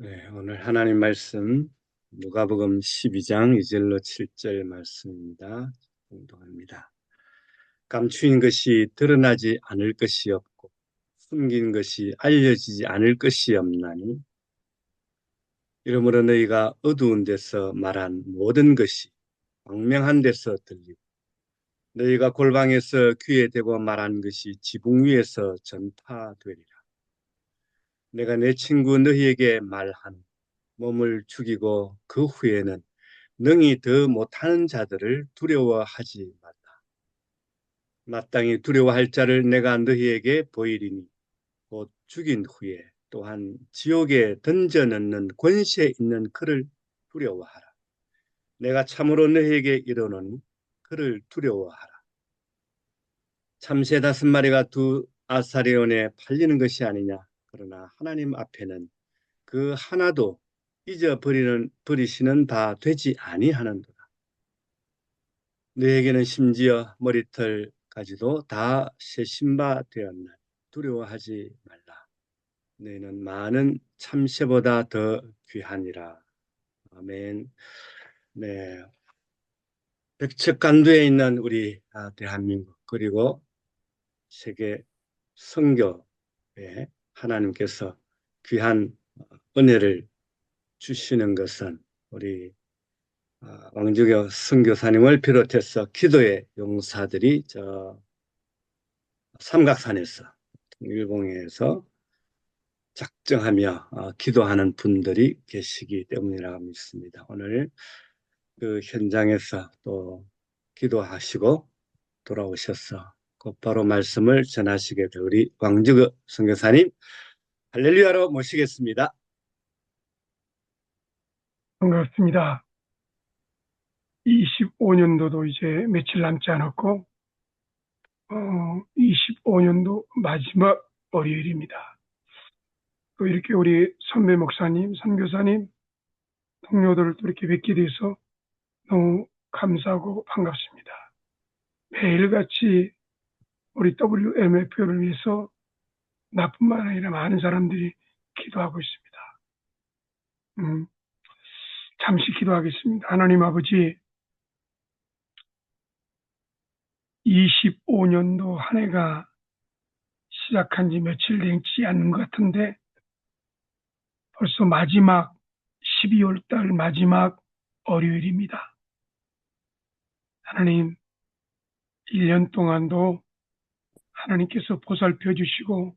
네, 오늘 하나님 말씀 누가복음 12장 2절로 7절 말씀입니다. 공독합니다. 감추인 것이 드러나지 않을 것이 없고 숨긴 것이 알려지지 않을 것이 없나니 이러므로 너희가 어두운 데서 말한 모든 것이 광명한 데서 들리고 너희가 골방에서 귀에 대고 말한 것이 지붕 위에서 전파되리라. 내가 내 친구 너희에게 말한 몸을 죽이고 그 후에는 능히 더 못하는 자들을 두려워하지 말라. 마땅히 두려워할 자를 내가 너희에게 보이리니 곧 죽인 후에 또한 지옥에 던져 넣는 권세 있는 그를 두려워하라. 내가 참으로 너희에게 이르노니 그를 두려워하라. 참새 5마리가 두 아사리온에 팔리는 것이 아니냐. 그러나 하나님 앞에는 그 하나도 버리시는 바 되지 아니하는도다. 너에게는 심지어 머리털까지도 다 세신 바 되었나니 두려워하지 말라. 너희는 많은 참새보다 더 귀하니라. 아멘. 네, 백척간두에 있는 우리 대한민국 그리고 세계 선교에 하나님께서 귀한 은혜를 주시는 것은 우리 왕주교 선교사님을 비롯해서 기도의 용사들이 저 삼각산에서 통일봉에서 작정하며 기도하는 분들이 계시기 때문이라고 믿습니다. 오늘 그 현장에서 또 기도하시고 돌아오셔서 곧바로 말씀을 전하시게 될 우리 왕주교 선교사님 할렐루야로 모시겠습니다. 반갑습니다. 25년도도 이제 며칠 남지 않았고, 25년도 마지막 월요일입니다. 또 이렇게 우리 선배 목사님, 선교사님, 동료들을 또 이렇게 뵙게 돼서 너무 감사하고 반갑습니다. 매일같이 우리 WMF를 위해서 나뿐만 아니라 많은 사람들이 기도하고 있습니다. 잠시 기도하겠습니다. 하나님 아버지, 25년도 한 해가 시작한 지 며칠 되지 않는 것 같은데 벌써 마지막 12월 달 마지막 월요일입니다. 하나님, 1년 동안도 하나님께서 보살펴 주시고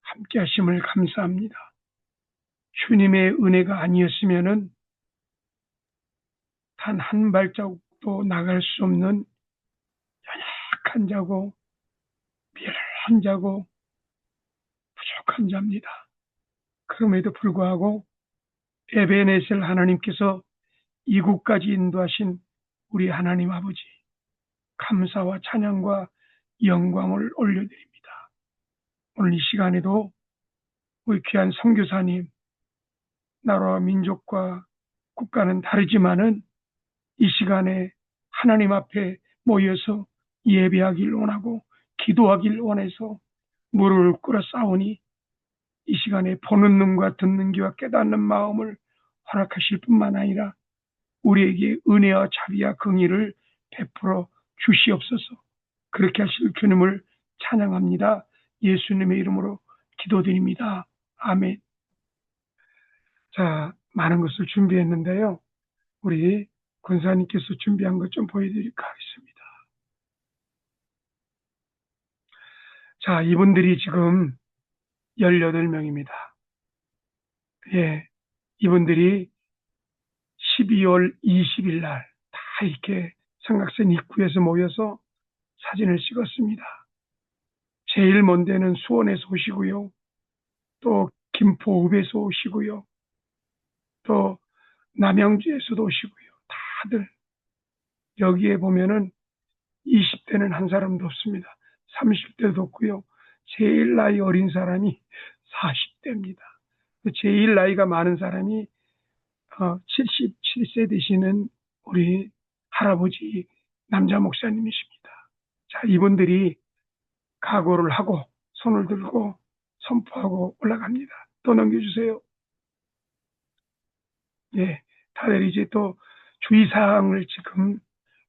함께 하심을 감사합니다. 주님의 은혜가 아니었으면은 단 한 발자국도 나갈 수 없는 연약한 자고 미련한 자고 부족한 자입니다. 그럼에도 불구하고 에베네셀 하나님께서 이곳까지 인도하신 우리 하나님 아버지, 감사와 찬양과 영광을 올려드립니다. 오늘 이 시간에도 우리 귀한 선교사님, 나라와 민족과 국가는 다르지만은 이 시간에 하나님 앞에 모여서 예배하길 원하고 기도하길 원해서 무릎을 꿇어 싸우니 이 시간에 보는 눈과 듣는 귀와 깨닫는 마음을 허락하실 뿐만 아니라 우리에게 은혜와 자비와 긍의를 베풀어 주시옵소서. 그렇게 하실 주님을 찬양합니다. 예수님의 이름으로 기도드립니다. 아멘. 자, 많은 것을 준비했는데요. 우리 권사님께서 준비한 것 좀 보여드릴까 하겠습니다. 자, 이분들이 지금 18명입니다. 예, 이분들이 12월 20일 날 다 이렇게 삼각산 입구에서 모여서 사진을 찍었습니다. 제일 먼 데는 수원에서 오시고요. 또 김포읍에서 오시고요. 또 남양주에서도 오시고요. 다들 여기에 보면은 20대는 한 사람도 없습니다. 30대도 없고요. 제일 나이 어린 사람이 40대입니다. 제일 나이가 많은 사람이 77세 되시는 우리 할아버지 남자 목사님이십니다. 자, 이분들이 각오를 하고 손을 들고 선포하고 올라갑니다. 또 넘겨주세요. 예, 다들 이제 또 주의사항을 지금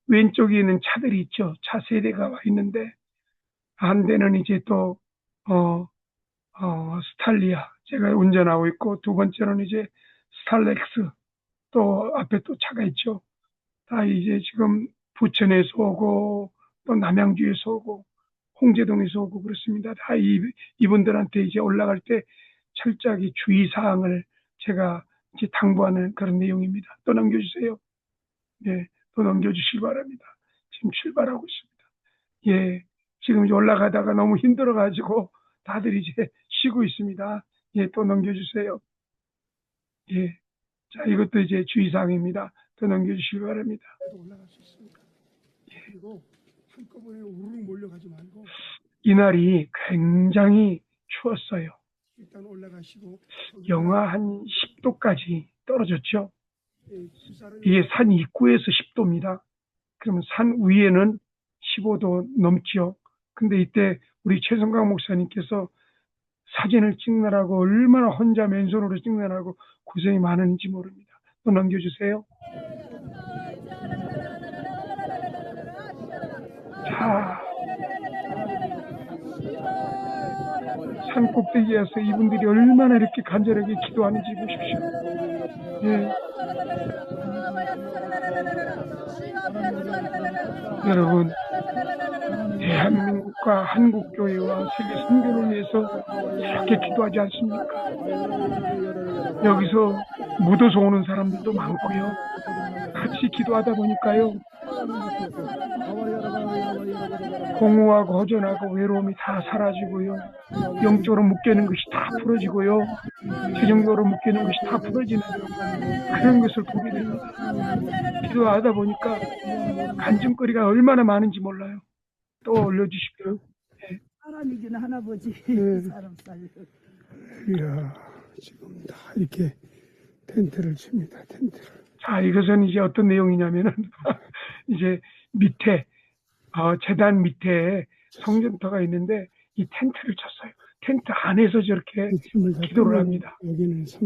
왼쪽에 있는 차들이 있죠. 차 세대가 와 있는데, 한 대는 이제 또, 어, 스탈리아. 제가 운전하고 있고, 두 번째는 이제 스탈렉스. 또 앞에 또 차가 있죠. 다 이제 지금 부천에서 오고, 또 남양주에서 오고, 홍제동에서 오고 그렇습니다. 다 이분들한테 이제 올라갈 때 철저하게 주의사항을 제가 이제 당부하는 그런 내용입니다. 또 넘겨주세요. 예, 또 넘겨주시기 바랍니다. 지금 출발하고 있습니다. 예, 지금 이제 올라가다가 너무 힘들어가지고 다들 이제 쉬고 있습니다. 예, 또 넘겨주세요. 예, 자, 이것도 이제 주의사항입니다. 또 넘겨주시기 바랍니다. 올라갈 수 있습니다. 그리고 한꺼번에 우르르 몰려가지 말고 이날이 굉장히 추웠어요. 일단 올라가시고 영하 한 10도까지 떨어졌죠. 이게 산 입구에서 10도입니다. 그러면 산 위에는 15도 넘지요. 근데 이때 우리 최성강 목사님께서 사진을 찍느라고 얼마나 혼자 맨손으로 찍느라고 고생이 많은지 모릅니다. 또 넘겨주세요. 자, 산 꼭대기에서 이분들이 얼마나 이렇게 간절하게 기도하는지 보십시오. 예. 여러분, 대한민국과 한국교회와 세계 선교를 위해서 이렇게 기도하지 않습니까? 여기서 묻어서 오는 사람들도 많고요. 같이 기도하다 보니까요. 공허하고 허전하고 외로움이 다 사라지고요. 영적으로 묶여있는 것이 다 풀어지고요. 재정적으로 묶여있는 것이 다 풀어지는 그런 것을 보게 됩니다. 기도하다 보니까 간증거리가 얼마나 많은지 몰라요. 또 올려주십시오. 네. 사람이긴 하나 보지. 네. 사람 살려. 이야, 지금 다 이렇게 텐트를 칩니다. 텐트를. 자, 이것은 이제 어떤 내용이냐면은 이제 밑에 재단 밑에 성전터가 있는데 이 텐트를 쳤어요. 텐트 안에서 저렇게 기도를 합니다.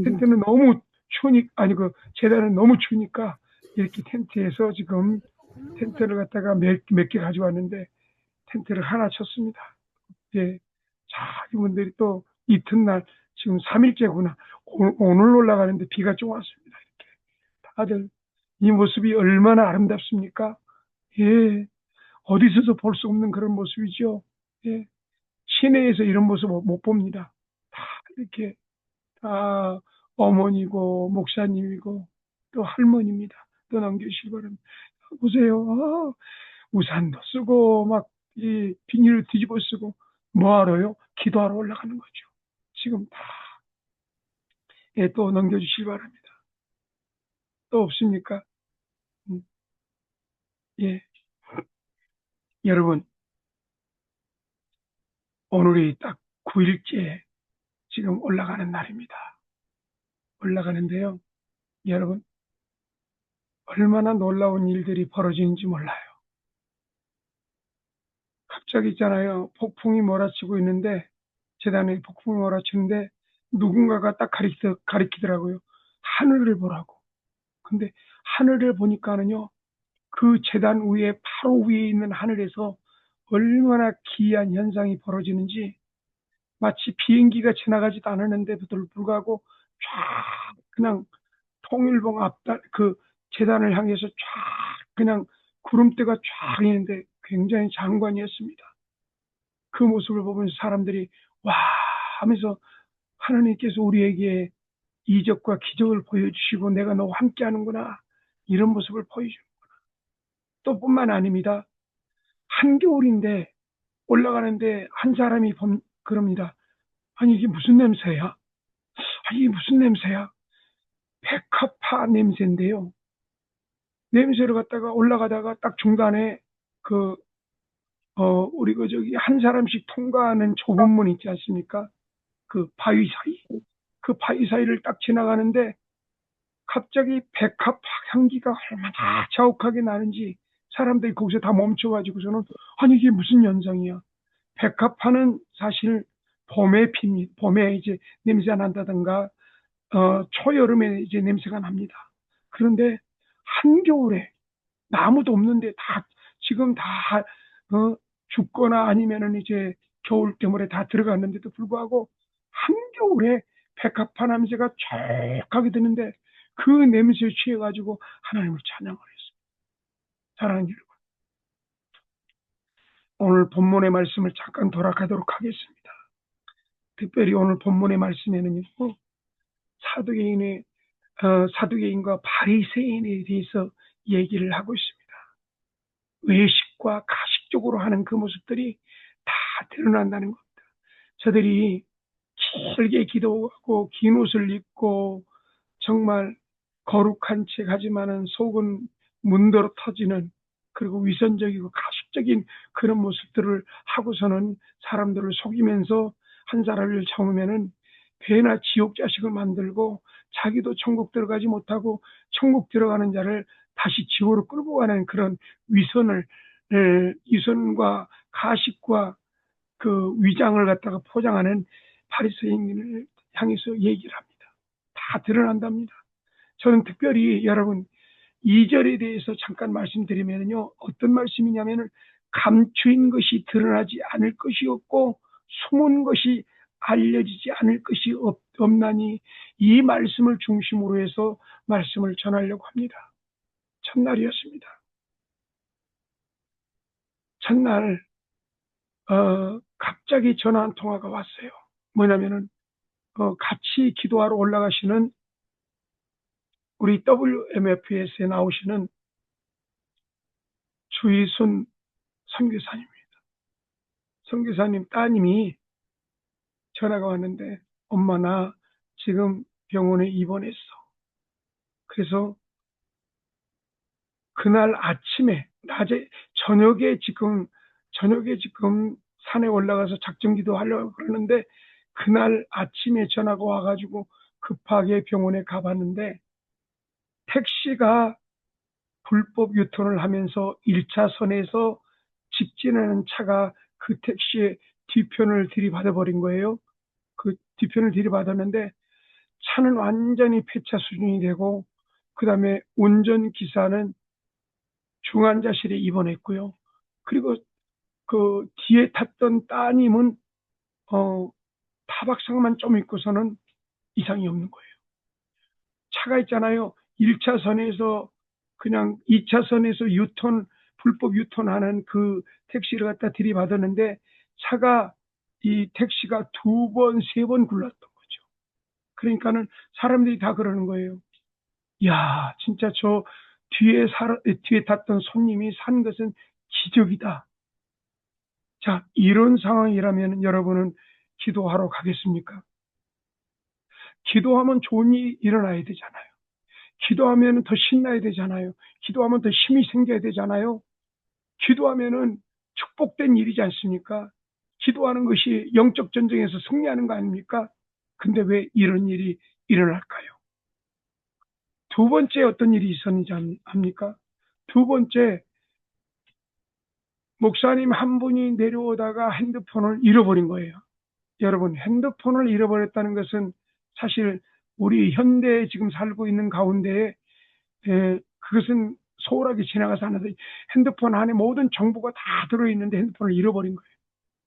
텐트는 너무 추우니까 그 재단은 너무 추우니까 이렇게 텐트에서 지금 텐트를 갖다가 몇 개 가져왔는데 텐트를 하나 쳤습니다. 예. 자, 이분들이 또 이튿날 지금 3일째구나. 오늘 올라가는데 비가 좀 왔습니다. 이렇게. 다들 이 모습이 얼마나 아름답습니까? 예. 어디서도 볼 수 없는 그런 모습이죠. 예. 시내에서 이런 모습 못 봅니다. 다 이렇게 다 어머니고 목사님이고 또 할머니입니다. 또 남겨주시기 바랍니다. 보세요. 우산도 쓰고 막 이 비닐을 뒤집어 쓰고 뭐하러요? 기도하러 올라가는 거죠. 지금 다. 예, 또 넘겨주시기 바랍니다. 또 없습니까? 예. 여러분, 오늘이 딱 9일째 지금 올라가는 날입니다. 올라가는데요. 여러분, 얼마나 놀라운 일들이 벌어지는지 몰라요. 갑자기 있잖아요. 폭풍이 몰아치고 있는데, 재단에 폭풍이 몰아치는데, 누군가가 딱 가리키더라고요. 하늘을 보라고. 근데 하늘을 보니까는요, 그 재단 위에, 바로 위에 있는 하늘에서 얼마나 기이한 현상이 벌어지는지, 마치 비행기가 지나가지도 않았는데도 불구하고 쫙 그냥 통일봉 앞달 그 재단을 향해서 쫙 그냥 구름대가 쫙 있는데 굉장히 장관이었습니다. 그 모습을 보면서 사람들이 와 하면서 하나님께서 우리에게 이적과 기적을 보여주시고 내가 너와 함께 하는구나 이런 모습을 보여주는구나. 또 뿐만 아닙니다. 한겨울인데 올라가는데 한 사람이 그럽니다. 아니 이게 무슨 냄새야? 아니 이게 무슨 냄새야? 백합화 냄새인데요. 냄새를 갖다가 올라가다가 딱 중간에 우리 저기 한 사람씩 통과하는 좁은 문 있지 않습니까? 그 바위 사이. 그 바위 사이를 딱 지나가는데 갑자기 백합화 향기가 얼마나 자욱하게 나는지 사람들이 거기서 다 멈춰가지고서는 아니 이게 무슨 현상이야? 백합화는 사실 봄에 핍니다. 봄에 이제 냄새가 난다든가 초여름에 이제 냄새가 납니다. 그런데 한겨울에 나무도 없는데 지금 죽거나 아니면은 이제 겨울 때문에 다 들어갔는데도 불구하고 한겨울에 백합화 냄새가 쫙하게 드는데 그 냄새에 취해가지고 하나님을 찬양을 했어요. 사랑하는 여러분, 오늘 본문의 말씀을 잠깐 돌아가도록 하겠습니다. 특별히 오늘 본문의 말씀에는요, 사두개인의 사두개인과 바리새인에 대해서 얘기를 하고 있습니다. 외식과 가식적으로 하는 그 모습들이 다 드러난다는 겁니다. 저들이 길게 기도하고 긴 옷을 입고 정말 거룩한 체 하지만은 속은 문더러 터지는, 그리고 위선적이고 가식적인 그런 모습들을 하고서는 사람들을 속이면서 한 사람을 잡으면은 배나 지옥 자식을 만들고 자기도 천국 들어가지 못하고 천국 들어가는 자를 다시 지옥으로 끌고 가는 그런 위선과 가식과 그 위장을 갖다가 포장하는 바리새인을 향해서 얘기를 합니다. 다 드러난답니다. 저는 특별히 여러분 2절에 대해서 잠깐 말씀드리면요, 어떤 말씀이냐면은 감추인 것이 드러나지 않을 것이 없고 숨은 것이 알려지지 않을 것이 없나니, 이 말씀을 중심으로 해서 말씀을 전하려고 합니다. 첫날이었습니다. 첫날 갑자기 전화 한 통화가 왔어요. 뭐냐면은 같이 기도하러 올라가시는 우리 WMFS에 나오시는 주희순 선교사님입니다. 선교사님 따님이 전화가 왔는데, 엄마 나 지금 병원에 입원했어. 그래서 그날 아침에 저녁에 지금 산에 올라가서 작정기도 하려고 그러는데, 그날 아침에 전화가 와가지고 급하게 병원에 가봤는데 택시가 불법 유턴을 하면서 1차선에서 직진하는 차가 그 택시의 뒤편을 들이받아 버린 거예요. 그 뒤편을 들이받았는데 차는 완전히 폐차 수준이 되고, 그 다음에 운전기사는 중환자실에 입원했고요. 그리고 그 뒤에 탔던 따님은 타박상만 좀 입고서는 이상이 없는 거예요. 차가 있잖아요. 1차선에서 그냥 2차선에서 불법 유턴하는 그 택시를 갖다 들이받았는데 이 택시가 2번, 3번 굴렀던 거죠. 그러니까는 사람들이 다 그러는 거예요. 야, 진짜 저 뒤에 탔던 손님이 산 것은 기적이다. 자, 이런 상황이라면 여러분은 기도하러 가겠습니까? 기도하면 좋은 일이 일어나야 되잖아요. 기도하면 더 신나야 되잖아요. 기도하면 더 힘이 생겨야 되잖아요. 기도하면은 축복된 일이지 않습니까? 기도하는 것이 영적 전쟁에서 승리하는 거 아닙니까? 근데 왜 이런 일이 일어날까요? 두 번째 어떤 일이 있었는지 압니까? 두 번째, 목사님 한 분이 내려오다가 핸드폰을 잃어버린 거예요. 여러분, 핸드폰을 잃어버렸다는 것은 사실 우리 현대에 지금 살고 있는 가운데에 그것은 소홀하게 지나가서 하는데, 핸드폰 안에 모든 정보가 다 들어있는데 핸드폰을 잃어버린 거예요.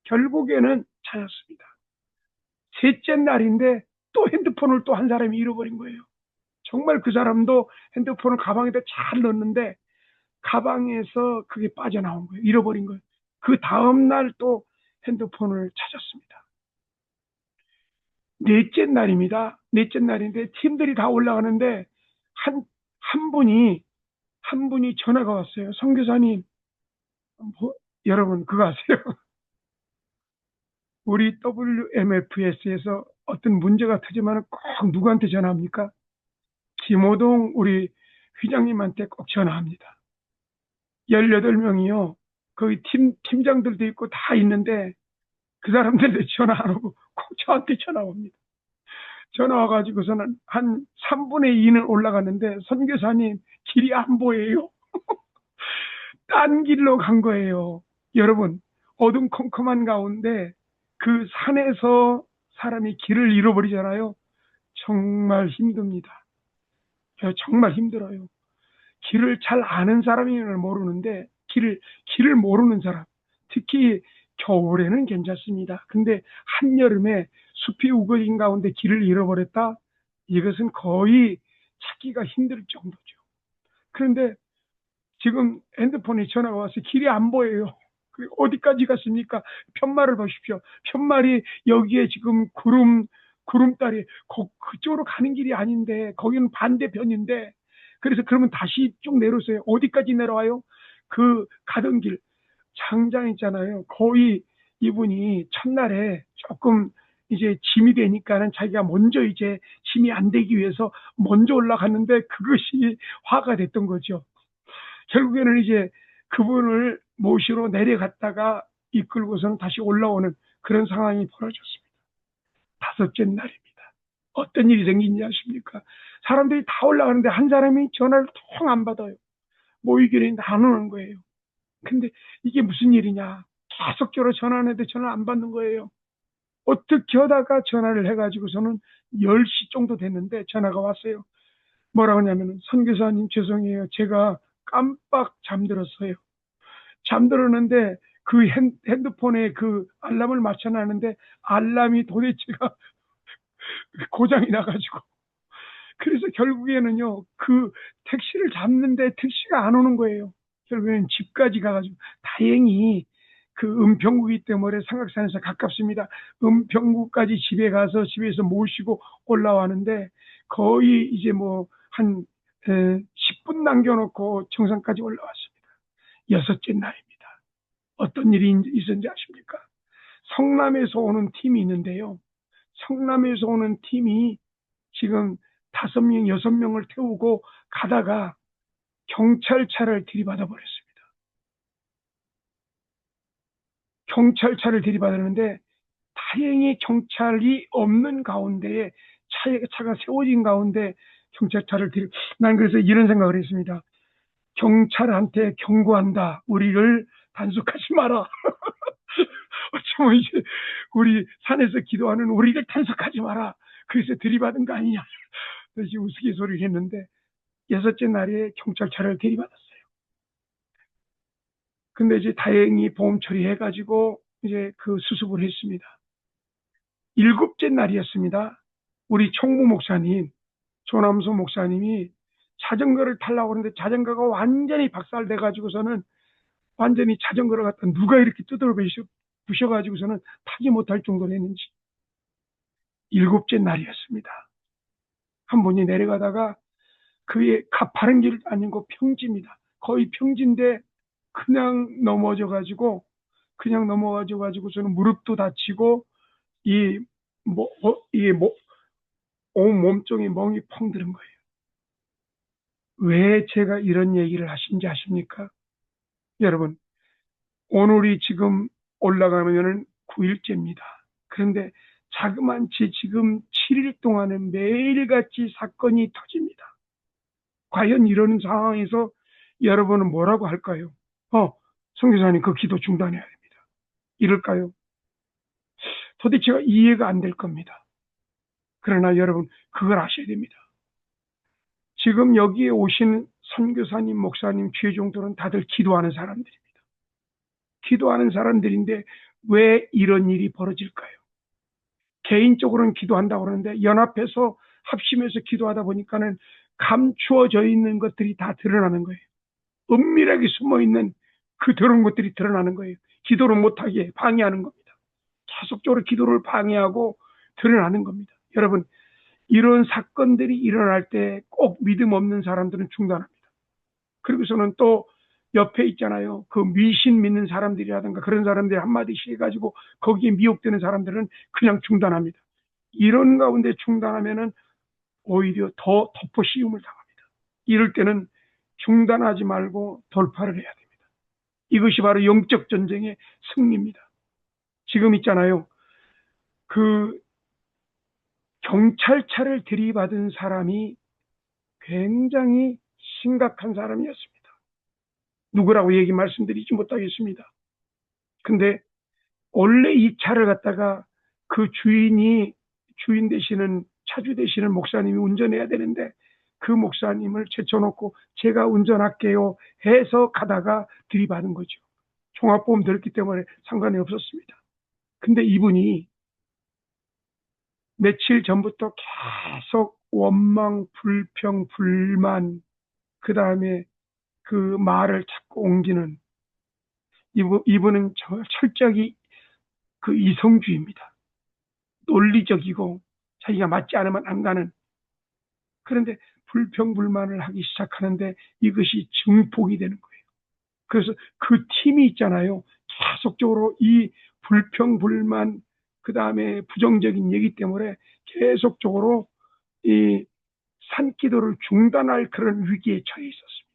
결국에는 찾았습니다. 셋째 날인데 또 핸드폰을 또 한 사람이 잃어버린 거예요. 정말 그 사람도 핸드폰을 가방에다 잘 넣었는데 가방에서 그게 빠져나온 거예요. 잃어버린 거예요. 그 다음날 또 핸드폰을 찾았습니다. 넷째 날입니다. 넷째 날인데 팀들이 다 올라가는데 한 분이 전화가 왔어요. 선교사님, 여러분 그거 아세요? 우리 WMFS에서 어떤 문제가 터지면 꼭 누구한테 전화합니까? 김호동 우리 회장님한테 꼭 전화합니다. 18명이요. 거기 팀장들도 있고 다 있는데 그 사람들한테 전화 안 오고 꼭 저한테 전화 옵니다. 전화 와가지고서는 한 3분의 2는 올라갔는데, 선교사님 길이 안 보여요. 딴 길로 간 거예요. 여러분, 어둠컴컴한 가운데 그 산에서 사람이 길을 잃어버리잖아요. 정말 힘듭니다. 정말 힘들어요. 길을 잘 아는 사람이면 모르는데 길을 모르는 사람, 특히 겨울에는 괜찮습니다. 근데 한여름에 숲이 우거진 가운데 길을 잃어버렸다? 이것은 거의 찾기가 힘들 정도죠. 그런데 지금 핸드폰에 전화가 와서 길이 안 보여요. 어디까지 갔습니까? 편말을 보십시오. 편말이 여기에 지금 구름다리, 그쪽으로 가는 길이 아닌데, 거기는 반대편인데, 그래서 그러면 다시 쭉 내려오세요. 어디까지 내려와요? 그 가던 길, 장장 있잖아요. 거의 이분이 첫날에 조금 이제 짐이 되니까는 자기가 먼저 이제 짐이 안 되기 위해서 먼저 올라갔는데 그것이 화가 됐던 거죠. 결국에는 이제 그분을 모시러 내려갔다가 이끌고서는 다시 올라오는 그런 상황이 벌어졌습니다. 다섯째 날입니다. 어떤 일이 생긴지 아십니까? 사람들이 다 올라가는데 한 사람이 전화를 통 안 받아요. 모이기는 안 오는 거예요. 근데 이게 무슨 일이냐? 계속적으로 전화하는데 전화를 안 받는 거예요. 어떻게 하다가 전화를 해가지고서는 10시 정도 됐는데 전화가 왔어요. 뭐라고 하냐면, 선교사님 죄송해요. 제가 깜빡 잠들었어요. 잠들었는데 그 핸드폰에 그 알람을 맞춰놨는데 알람이 도대체가 고장이 나가지고, 그래서 결국에는요 그 택시를 잡는데 택시가 안 오는 거예요. 결국에는 집까지 가가지고, 다행히 그 은평구이기 때문에 삼각산에서 가깝습니다. 은평구까지 집에 가서 집에서 모시고 올라왔는데, 거의 이제 뭐 한 10분 남겨놓고 정상까지 올라왔습니다. 여섯째 날입니다. 어떤 일이 있었는지 아십니까? 성남에서 오는 팀이 있는데요. 성남에서 오는 팀이 지금 5명, 6명을 태우고 가다가 경찰차를 들이받아 버렸습니다. 경찰차를 들이받았는데, 다행히 경찰이 없는 가운데에 차가 세워진 가운데 난 그래서 이런 생각을 했습니다. 경찰한테 경고한다. 우리를 단속하지 마라. 어쩌면 이제 우리 산에서 기도하는 우리를 단속하지 마라. 그래서 들이받은 거 아니냐. 그래서 우스갯소리를 했는데, 여섯째 날에 경찰차를 들이받았어요. 근데 이제 다행히 보험 처리해가지고 이제 그 수습을 했습니다. 일곱째 날이었습니다. 우리 총무 목사님, 조남수 목사님이 자전거를 타려고 하는데 자전거가 완전히 박살돼가지고서는, 완전히 자전거를 갖다 누가 이렇게 뜯어 부셔가지고서는 타지 못할 정도로 했는지. 일곱째 날이었습니다. 한 분이 내려가다가 그의 가파른 길 아니고 평지입니다. 거의 평지인데 그냥 넘어가지고서는 무릎도 다치고 이 뭐, 이게 뭐, 온 몸종이 멍이 펑 드는 거예요. 왜 제가 이런 얘기를 하신지 아십니까? 여러분, 오늘이 지금 올라가면은 9일째입니다. 그런데 자그만치 지금 7일 동안에 매일같이 사건이 터집니다. 과연 이런 상황에서 여러분은 뭐라고 할까요? 선교사님 그 기도 중단해야 됩니다. 이럴까요? 도대체가 이해가 안 될 겁니다. 그러나 여러분 그걸 아셔야 됩니다. 지금 여기에 오신 선교사님, 목사님, 죄종들은 다들 기도하는 사람들입니다. 기도하는 사람들인데 왜 이런 일이 벌어질까요? 개인적으로는 기도한다고 그러는데 연합해서 합심해서 기도하다 보니까는 감추어져 있는 것들이 다 드러나는 거예요. 은밀하게 숨어있는 그 더러운 것들이 드러나는 거예요. 기도를 못하게 방해하는 겁니다. 계속적으로 기도를 방해하고 드러나는 겁니다. 여러분, 이런 사건들이 일어날 때 꼭 믿음 없는 사람들은 중단합니다. 그리고서는 또 옆에 있잖아요. 그 미신 믿는 사람들이라든가 그런 사람들이 한마디씩 해가지고 거기에 미혹되는 사람들은 그냥 중단합니다. 이런 가운데 중단하면은 오히려 더 덮어 씌움을 당합니다. 이럴 때는 중단하지 말고 돌파를 해야 됩니다. 이것이 바로 영적 전쟁의 승리입니다. 지금 있잖아요. 그 경찰차를 들이받은 사람이 굉장히 심각한 사람이었습니다. 누구라고 말씀드리지 못하겠습니다. 근데 원래 이 차를 갖다가 그 주인 되시는 차주 되시는 목사님이 운전해야 되는데 그 목사님을 제쳐놓고 제가 운전할게요 해서 가다가 들이받은 거죠. 종합보험 들었기 때문에 상관이 없었습니다. 근데 이분이 며칠 전부터 계속 원망, 불평, 불만, 그 다음에 그 말을 자꾸 옮기는 이분은 철저하게 그 이성주의입니다. 논리적이고 자기가 맞지 않으면 안 가는. 그런데 불평불만을 하기 시작하는데 이것이 증폭이 되는 거예요. 그래서 그 팀이 있잖아요. 계속적으로 이 불평불만 그 다음에 부정적인 얘기 때문에 계속적으로 이 산기도를 중단할 그런 위기에 처해 있었습니다.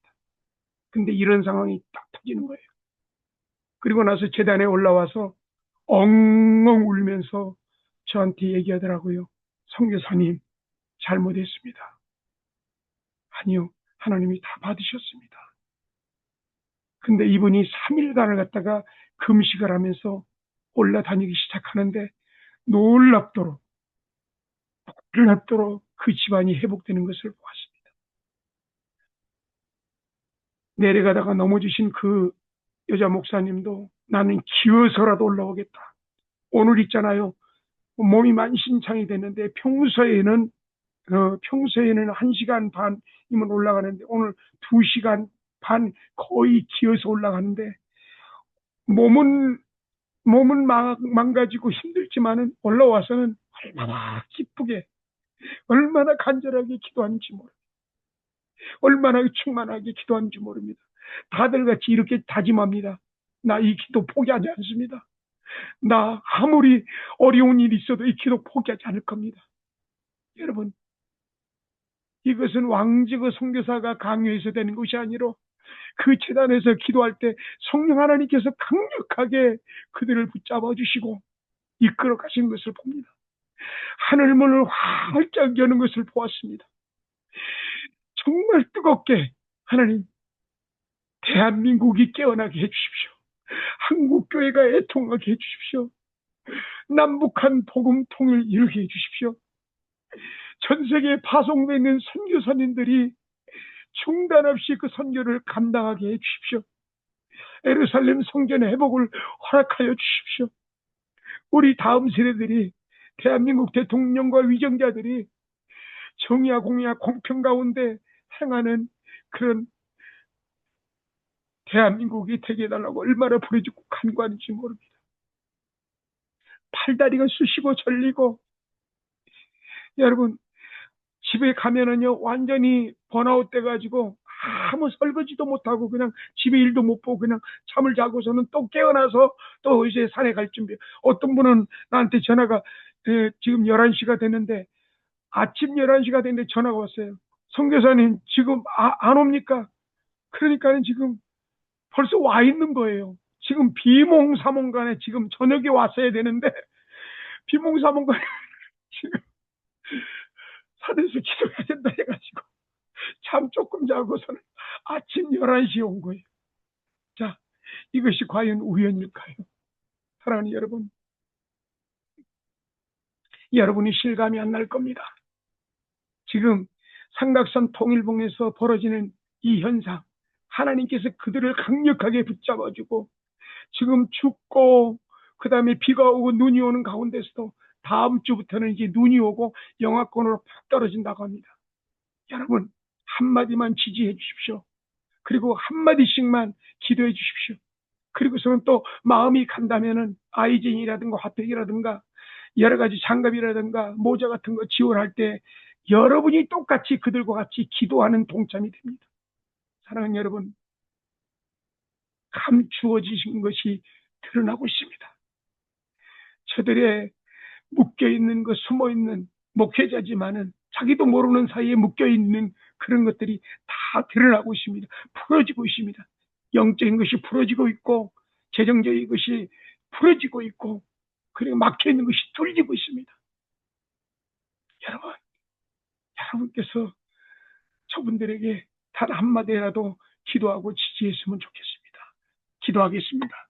근데 이런 상황이 딱 터지는 거예요. 그리고 나서 재단에 올라와서 엉엉 울면서 저한테 얘기하더라고요. 선교사님, 잘못했습니다. 아니요, 하나님이 다 받으셨습니다. 근데 이분이 3일간을 갖다가 금식을 하면서 올라다니기 시작하는데 놀랍도록 그 집안이 회복되는 것을 보았습니다. 내려가다가 넘어지신 그 여자 목사님도 나는 기어서라도 올라오겠다. 오늘 있잖아요. 몸이 만신창이 됐는데 평소에는 1시간 반이면 올라가는데 오늘 2시간 반 거의 기어서 올라가는데 몸은 망가지고 힘들지만은 올라와서는 얼마나 기쁘게 얼마나 간절하게 기도하는지 모릅니다. 얼마나 충만하게 기도하는지 모릅니다. 다들 같이 이렇게 다짐합니다. 나 이 기도 포기하지 않습니다. 나 아무리 어려운 일이 있어도 이 기도 포기하지 않을 겁니다. 여러분, 이것은 왕직의 선교사가 강요해서 되는 것이 아니라 그 재단에서 기도할 때 성령 하나님께서 강력하게 그들을 붙잡아 주시고 이끌어 가신 것을 봅니다. 하늘문을 활짝 여는 것을 보았습니다. 정말 뜨겁게 하나님, 대한민국이 깨어나게 해주십시오. 한국교회가 애통하게 해주십시오. 남북한 복음 통일 이루게 해주십시오. 전 세계에 파송되어 있는 선교사님들이 중단 없이 그 선교를 감당하게 해주십시오. 예루살렘 성전의 회복을 허락하여 주십시오. 우리 다음 세대들이 대한민국 대통령과 위정자들이 정의와 공의와 공평 가운데 행하는 그런 대한민국이 되게 해달라고 얼마나 부르짖고 간구하는지 모릅니다. 팔다리가 쑤시고 절리고 여러분 집에 가면은요 완전히 번아웃 돼가지고 아무 설거지도 못하고 그냥 집에 일도 못 보고 그냥 잠을 자고서는 또 깨어나서 또 이제 산에 갈 준비. 어떤 분은 나한테 전화가 지금 11시가 됐는데 아침 11시가 됐는데 전화가 왔어요. 선교사님 지금 안 옵니까? 그러니까 지금 벌써 와 있는 거예요. 지금 비몽사몽간에 지금 저녁에 왔어야 되는데 비몽사몽간에 지금 산에서 기도해야 된다 해가지고 잠 조금 자고서는 아침 11시에 온 거예요. 자, 이것이 과연 우연일까요? 사랑하는 여러분, 여러분이 실감이 안 날 겁니다. 지금 삼각선 통일봉에서 벌어지는 이 현상, 하나님께서 그들을 강력하게 붙잡아주고 지금 춥고 그 다음에 비가 오고 눈이 오는 가운데서도 다음 주부터는 이제 눈이 오고 영하권으로 푹 떨어진다고 합니다. 여러분 한마디만 지지해 주십시오. 그리고 한마디씩만 기도해 주십시오. 그리고서는 또 마음이 간다면은 아이젠이라든가 화폐이라든가 여러 가지 장갑이라든가 모자 같은 거 지원할 때 여러분이 똑같이 그들과 같이 기도하는 동참이 됩니다. 사랑하는 여러분, 감추어지신 것이 드러나고 있습니다. 저들의 묶여있는 것, 숨어있는 목회자지만은 자기도 모르는 사이에 묶여있는 그런 것들이 다 드러나고 있습니다. 풀어지고 있습니다. 영적인 것이 풀어지고 있고 재정적인 것이 풀어지고 있고 그리고 막혀있는 것이 뚫리고 있습니다. 여러분께서 저분들에게 단 한마디라도 기도하고 지지했으면 좋겠습니다. 기도하겠습니다.